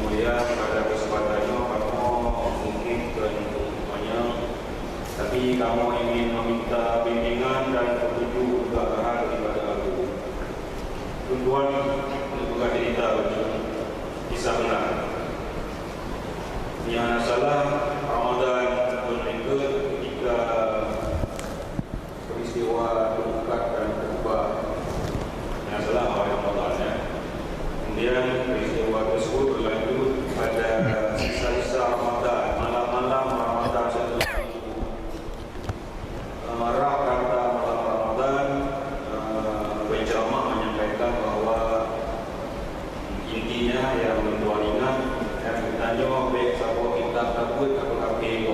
Mulia, pada kesempatannya kamu mungkin semuanya, tapi kamu ingin meminta bimbingan dan petunjuk juga arahan daripada aku. Tuan-tuan bukan cerita kisah benar. Yang salah Ramadan berikut ketika peristiwa berbuka dan berubah. Yang salah awal Ramadan ya. Kemudian peristiwa tersebut berlanjut pada sisa-sisa Ramadan, malam-malam Ramadan setelah marah kata malam Ramadan, penceramah menyampaikan bahawa intinya yang tuan ingat yang bertanya baik siapa kitab takut atau kafir.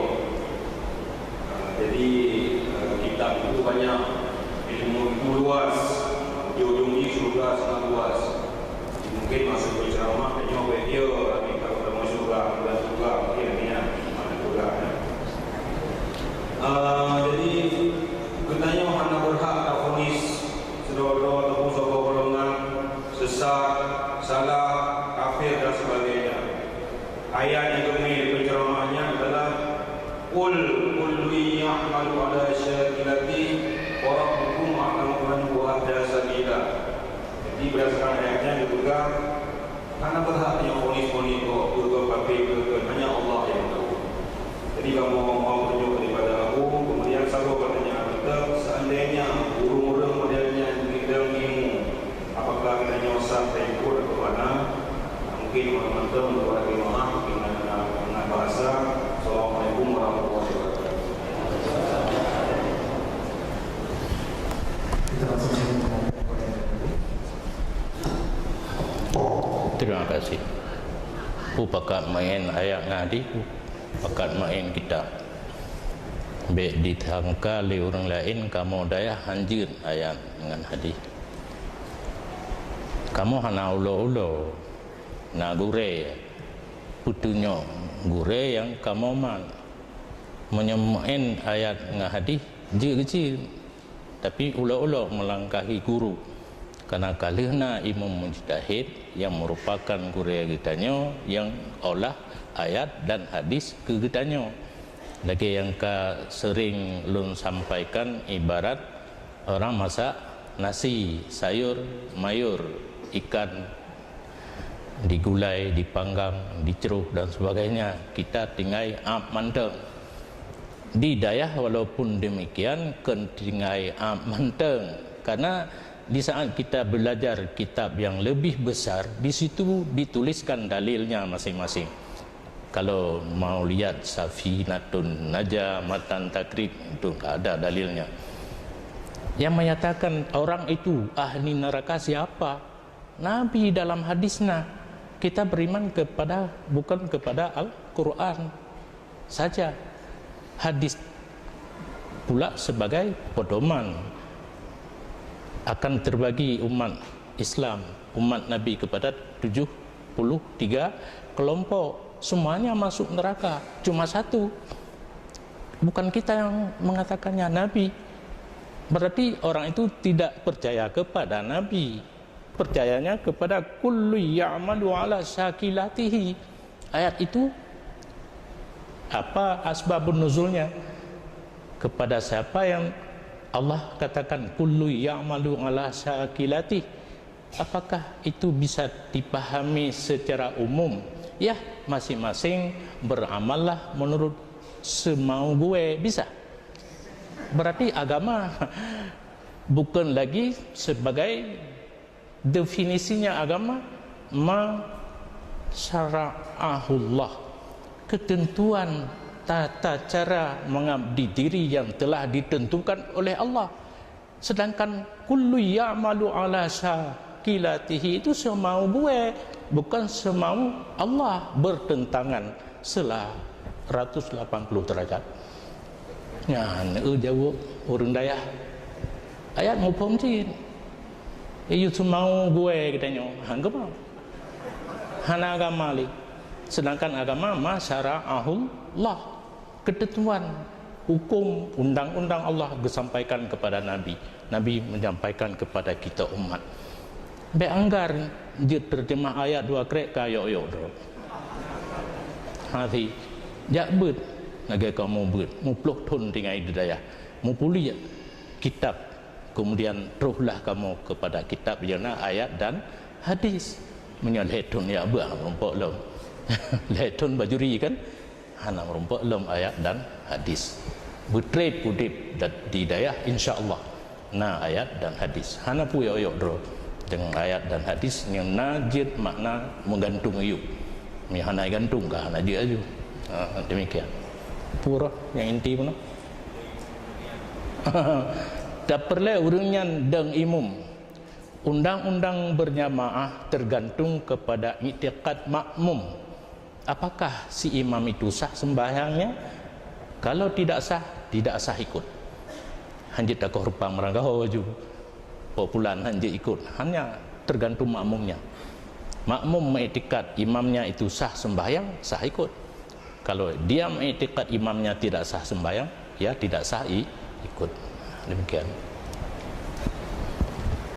Jadi kitab itu banyak, ilmu itu luas, ujung-ujung ini surga sangat luas. Mungkin masuk penceramah hanya baik dia, tapi kalau dah masuk surga, bulan surga mungkin ni mana surga. Jadi bertanya mana berhak tak vonis saudara-saudara ataupun saudara golongan sesat, salah, kafir dan sebagainya. Ayat yang kami penceramahnya adalah Qul kullu ya'malu ala syakilati wa rabbukum a'lamu man huwa ahda sabila. Jadi berdasarkan ayatnya dipegang karena berhak yang vonis-vonis itu kafir ke hanya Allah yang tahu. Jadi kamu mau tunjuk daripada aku, kemudian selalu bertanya kita, seandainya burung-burung modelnya dalam ilmu, apakah kita nyosah tempoh atau mana? Mungkin teman-teman berbagi maaf dengan bahasa. Assalamualaikum warahmatullahi wabarakatuh. Terima kasih. Pakat main ayat ngadi, pakat main kita. Baik ditangka oleh orang lain, kamu daya hanjir ayat dengan hadis. Kamu hana ulo-ulo, na gure, putunya gure yang kamu man menyemain ayat dengan hadis, je kecil, tapi ulo-ulo melangkahi guru. Karena kalihna imam mujtahid yang merupakan guru kitanya yang olah ayat dan hadis ke kitanya. Lagi yang sering lun sampaikan ibarat orang masak nasi, sayur, mayur, ikan digulai, dipanggang, diceruh dan sebagainya. Kita tinggal manteng. Di dayah walaupun demikian tinggal manteng, karena di saat kita belajar kitab yang lebih besar, di situ dituliskan dalilnya masing-masing. Kalau mau lihat Safinatun Najah, Matan Takrib, itu ada dalilnya. Yang menyatakan orang itu ahli neraka siapa? Nabi dalam hadisnya. Kita beriman kepada bukan kepada Al-Quran saja. Hadis pula sebagai pedoman. Akan terbagi umat Islam, umat Nabi kepada 73 kelompok. Semuanya masuk neraka, cuma satu. Bukan kita yang mengatakannya, Nabi. Berarti orang itu tidak percaya kepada Nabi, percayanya kepada kullu ya'malu ala syakilatihi. Ayat itu apa asbabun nuzulnya? Kepada siapa yang Allah katakan kullu ya'malu ala syakilati, apakah itu bisa dipahami secara umum? Ya, masing-masing beramallah menurut semau gue, bisa. Berarti agama bukan lagi sebagai definisinya agama, ma syara'ahullah, ketentuan tata cara mengabdi diri yang telah ditentukan oleh Allah. Sedangkan kullu ya'malu ala syakilatihi itu semau gue, bukan semau Allah, bertentangan selah 180 derajat. Ya, jauh orang daya. Ayat ngupom cin. Itu semau gue katanya. Agama. Hana agama li. Sedangkan agama masyara'ahullah, ketentuan hukum undang-undang Allah disampaikan kepada Nabi. Nabi menyampaikan kepada kita umat. Be anggar je terjemah ayat dua krek kayo yo do. hadhi jak bet naga kamu bet mu peluk tun tinggal daya mu puli kitab kemudian teruslah kamu kepada kitab yana ayat dan hadis menyalhetun ya bah rompok lom letun bajuri kan hana rompok lom ayat dan hadis betrade pudip di daya insyaallah na ayat dan hadis hana pu yo dro dengan ayat dan hadis yang najid makna menggantung ayub mi hana gantung ka hana dia aju demikian pura yang inti pun tak perlu urangnya deng imum undang-undang berjamaah tergantung kepada i'tiqad makmum apakah si imam itu sah sembahyangnya kalau tidak sah ikut hanjit tak korupang merangkau aju populan hanjit ikut hanya tergantung makmumnya makmum mengiktikad imamnya itu sah sembahyang sah ikut kalau dia mengiktikad imamnya tidak sah sembahyang ya tidak sah ikut demikian